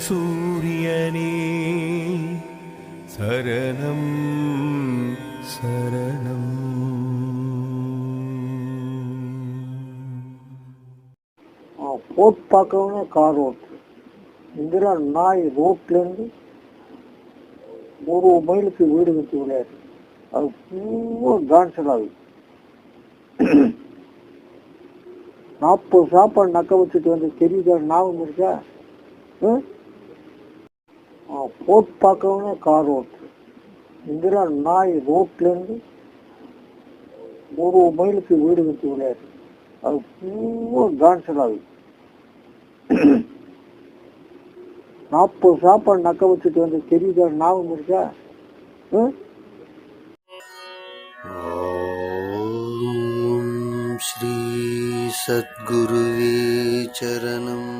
சூரியனே சரணம் சரணம். போட் பார்க்கறவனே கார் ஓட்டு. இந்திரா நாய் ரோட்லேருந்து 1 மைலுக்கு வீடு கட்டி விளையாடு. அது பூரா டான்ஸர் ஆகுது. 40 சாப்பாடு நக்க வச்சுட்டு வந்து தெரியுதா? ஞாபகம் இருக்கா? போட் பார்க்கறவனே கார் ஓட்டு. இந்திரா நாய் ரோட்லேருந்து 1 மைலுக்கு வீடு கட்டி விளையாடு. அது பூரா டான்ஸர் ஆகுது. 40 சாப்பாடு நக்க வச்சுட்டு வந்து தெரியுதா? ஞாபகம் இருக்கா? ஓம் ஸ்ரீ சத்குருவே சரணம்.